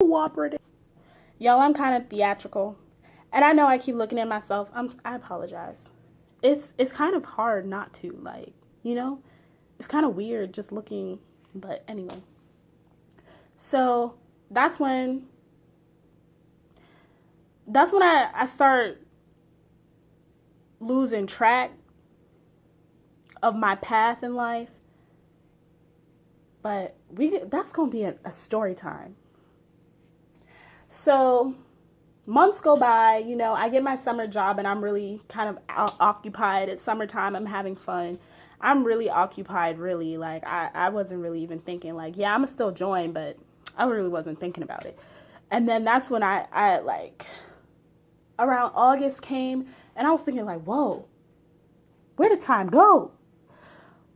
cooperative. Y'all, I'm kind of theatrical. And I know I keep looking at myself. I apologize. It's kind of hard not to, like, you know? It's kind of weird just looking, but anyway. So, that's when I start losing track of my path in life. But that's going to be a story time. So, months go by, I get my summer job and I'm really kind of occupied. It's summertime, I'm having fun. I'm really occupied, really. Like, I wasn't really even thinking, like, yeah, I'm still join, but I really wasn't thinking about it. And then that's when I like, around August came, and I was thinking, like, whoa, where did time go?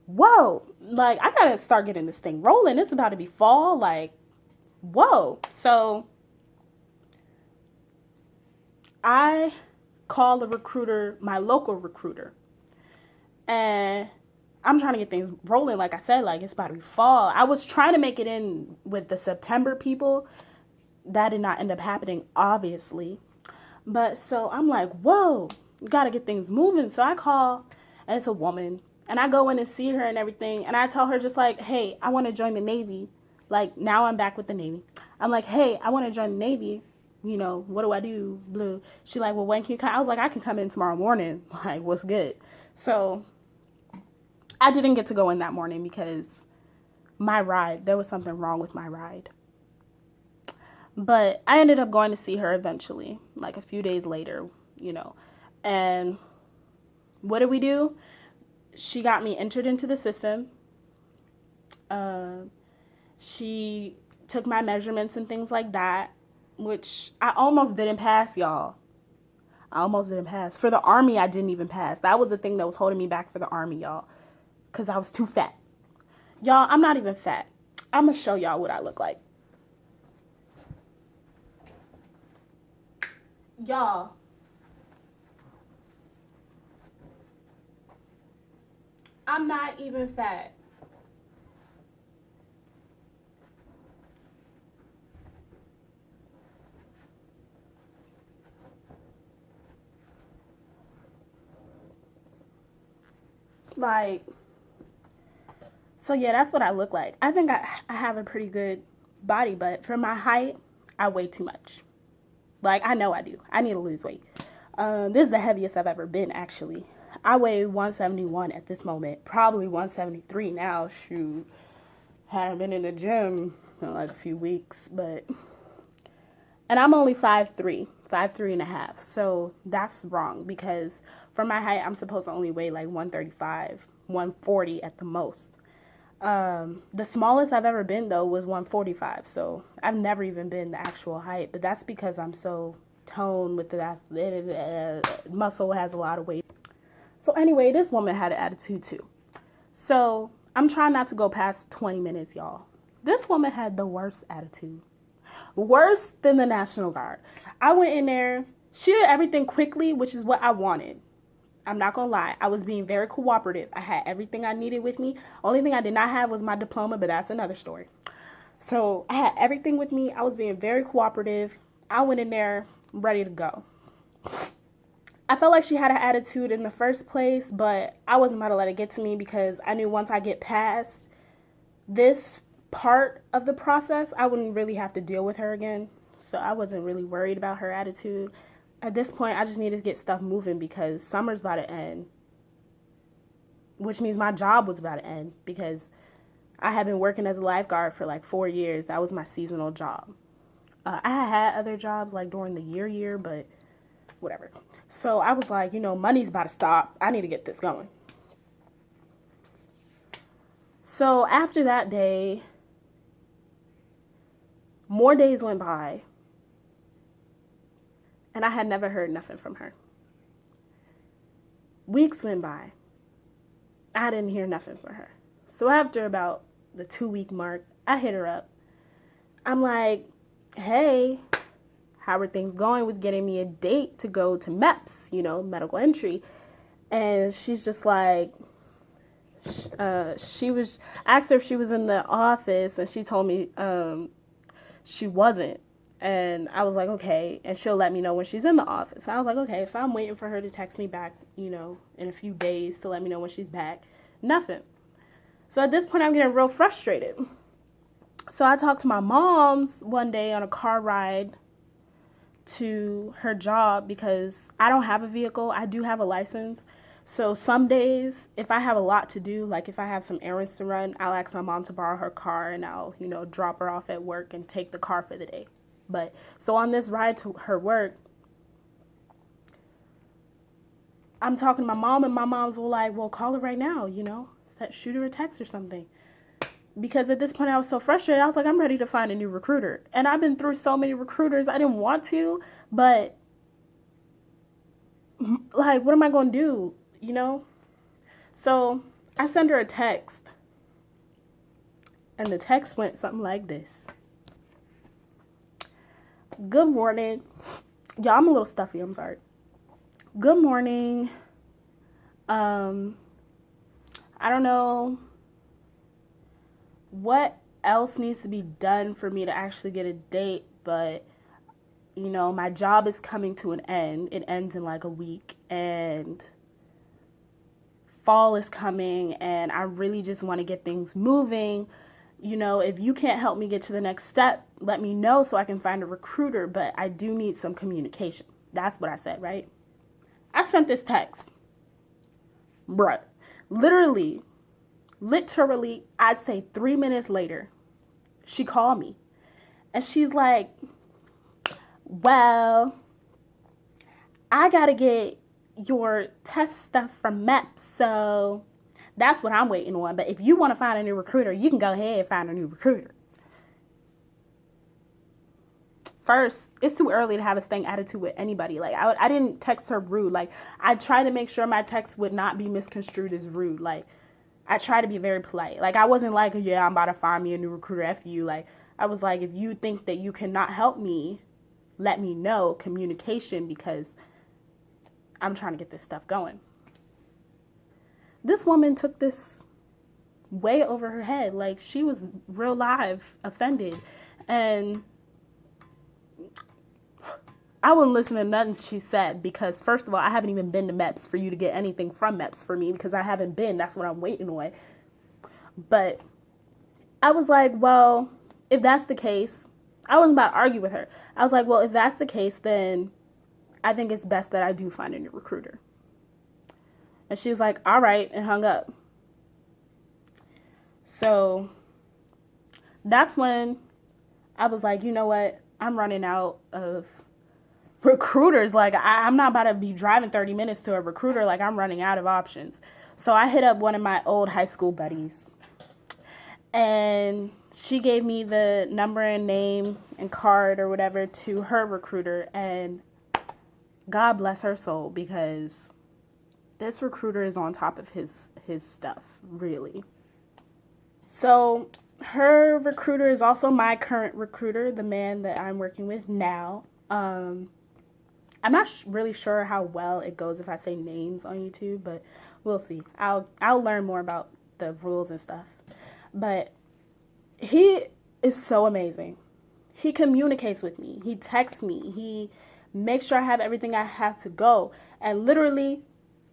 Whoa, like, I gotta start getting this thing rolling. It's about to be fall, like, whoa. So I call the recruiter, my local recruiter, and I'm trying to get things rolling. Like I said, like, it's about to be fall. I was trying to make it in with the September people. That did not end up happening, obviously. But so I'm like, whoa, you got to get things moving. So I call, and it's a woman, and I go in and see her and everything. And I tell her just like, hey, I want to join the Navy. Like, now I'm back with the Navy. I'm like, hey, I want to join the Navy. What do I do? Blue. She like, well, when can you come? I was like, I can come in tomorrow morning. Like, what's good? So I didn't get to go in that morning because there was something wrong with my ride. But I ended up going to see her eventually, like a few days later, And what did we do? She got me entered into the system. She took my measurements and things like that, which I almost didn't pass, y'all. I almost didn't pass. For the Army, I didn't even pass. That was the thing that was holding me back for the Army, y'all. Because I was too fat. Y'all, I'm not even fat. I'm going to show y'all what I look like. Y'all, I'm not even fat. Like, so yeah, that's what I look like. I think I have a pretty good body, but for my height, I weigh too much. Like, I know I do. I need to lose weight. This is the heaviest I've ever been, actually. I weigh 171 at this moment. Probably 173 now. Shoot. Haven't been in the gym in like a few weeks, but... And I'm only 5'3", 5'3 and a half. So that's wrong because for my height, I'm supposed to only weigh like 135, 140 at the most. The smallest I've ever been, though, was 145. So I've never even been the actual height. But that's because I'm so toned with the muscle has a lot of weight. So anyway, this woman had an attitude too. So I'm trying not to go past 20 minutes, y'all. This woman had the worst attitude. Worse than the National Guard. I went in there. She did everything quickly, which is what I wanted. I'm not going to lie. I was being very cooperative. I had everything I needed with me. Only thing I did not have was my diploma, but that's another story. So I had everything with me. I was being very cooperative. I went in there ready to go. I felt like she had an attitude in the first place, but I wasn't about to let it get to me because I knew once I get past this part of the process, I wouldn't really have to deal with her again. So I wasn't really worried about her attitude. At this point, I just needed to get stuff moving because summer's about to end, which means my job was about to end because I had been working as a lifeguard for like 4 years. That was my seasonal job. I had other jobs like during the year, but whatever. So I was like, money's about to stop. I need to get this going. So after that day, more days went by, and I had never heard nothing from her. Weeks went by. I didn't hear nothing from her. So after about the 2-week mark, I hit her up. I'm like, hey, how are things going with getting me a date to go to MEPS, medical entry? And she's just like, I asked her if she was in the office, and she told me she wasn't. And I was like, okay. And she'll let me know when she's in the office. I was like, okay. So I'm waiting for her to text me back, in a few days to let me know when she's back. Nothing. So at this point, I'm getting real frustrated. So I talked to my mom's one day on a car ride to her job because I don't have a vehicle. I do have a license. So some days, if I have a lot to do, like if I have some errands to run, I'll ask my mom to borrow her car and I'll, drop her off at work and take the car for the day. But so on this ride to her work, I'm talking to my mom and my mom's were like, well, call her right now, shoot her a text or something. Because at this point I was so frustrated. I was like, I'm ready to find a new recruiter. And I've been through so many recruiters. I didn't want to, but like, what am I going to do? So I sent her a text. And the text went something like this. Good morning. Y'all, I'm a little stuffy. I'm sorry. Good morning. I don't know what else needs to be done for me to actually get a date, but my job is coming to an end. It ends in like a week, and fall is coming, and I really just want to get things moving. If you can't help me get to the next step, let me know so I can find a recruiter, but I do need some communication. That's what I said, right? I sent this text. Bruh. Literally, I'd say 3 minutes later, she called me. And she's like, well, I got to get your test stuff from MEPS, so that's what I'm waiting on. But if you want to find a new recruiter, you can go ahead and find a new recruiter. First, it's too early to have a stank attitude with anybody. Like, I didn't text her rude. Like, I tried to make sure my text would not be misconstrued as rude. Like, I try to be very polite. Like, I wasn't like, yeah, I'm about to find me a new recruiter, F you. Like, I was like, if you think that you cannot help me, let me know. Communication, because I'm trying to get this stuff going. This woman took this way over her head. Like, she was real live offended. And I wouldn't listen to nothing she said because, first of all, I haven't even been to MEPS for you to get anything from MEPS for me because I haven't been. That's what I'm waiting on. But I was like, well, if that's the case, I wasn't about to argue with her. I was like, well, if that's the case, then I think it's best that I do find a new recruiter. And she was like, all right, and hung up. So that's when I was like, you know what? I'm running out of recruiters. Like, I'm not about to be driving 30 minutes to a recruiter. Like, I'm running out of options. So I hit up one of my old high school buddies. And she gave me the number and name and card or whatever to her recruiter. And God bless her soul, because this recruiter is on top of his stuff, really. So her recruiter is also my current recruiter, the man that I'm working with now. I'm not really sure how well it goes if I say names on YouTube, but we'll see. I'll learn more about the rules and stuff. But he is so amazing. He communicates with me. He texts me. He makes sure I have everything I have to go. And literally,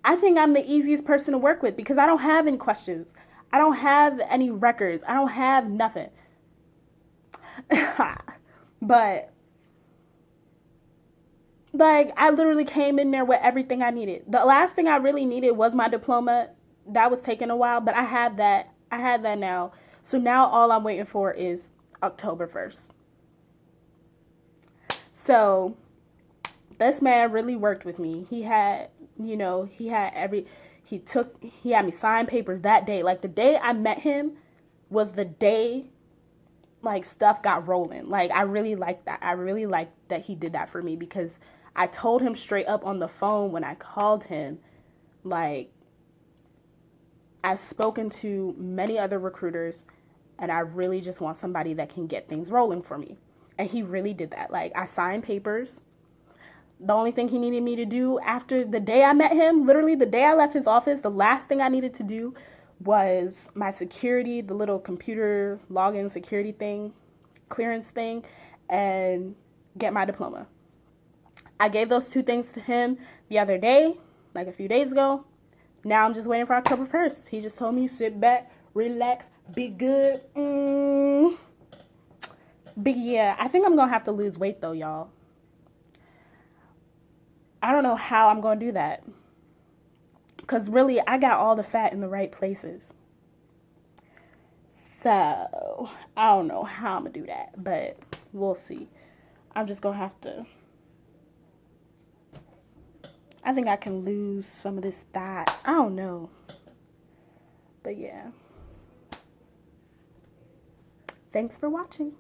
I think I'm the easiest person to work with because I don't have any questions. I don't have any records. I don't have nothing. But like, I literally came in there with everything I needed. The last thing I really needed was my diploma. That was taking a while, but I have that. I have that now. So now all I'm waiting for is October 1st. So this man really worked with me. He had me sign papers that day. Like, the day I met him was the day, like, stuff got rolling. Like, I really liked that. I really liked that he did that for me, because I told him straight up on the phone when I called him, like, I've spoken to many other recruiters, and I really just want somebody that can get things rolling for me. And he really did that. Like, I signed papers. The only thing he needed me to do after the day I met him, literally the day I left his office, the last thing I needed to do was my security, the little computer login security thing, clearance thing. And get my diploma. I gave those 2 things to him the other day, like a few days ago. Now I'm just waiting for October 1st. He just told me sit back, relax, be good. But yeah, I think I'm going to have to lose weight though, y'all. I don't know how I'm going to do that. Because really, I got all the fat in the right places. So, I don't know how I'm going to do that. But we'll see. I'm just going to have to. I think I can lose some of this fat. I don't know. But yeah. Thanks for watching.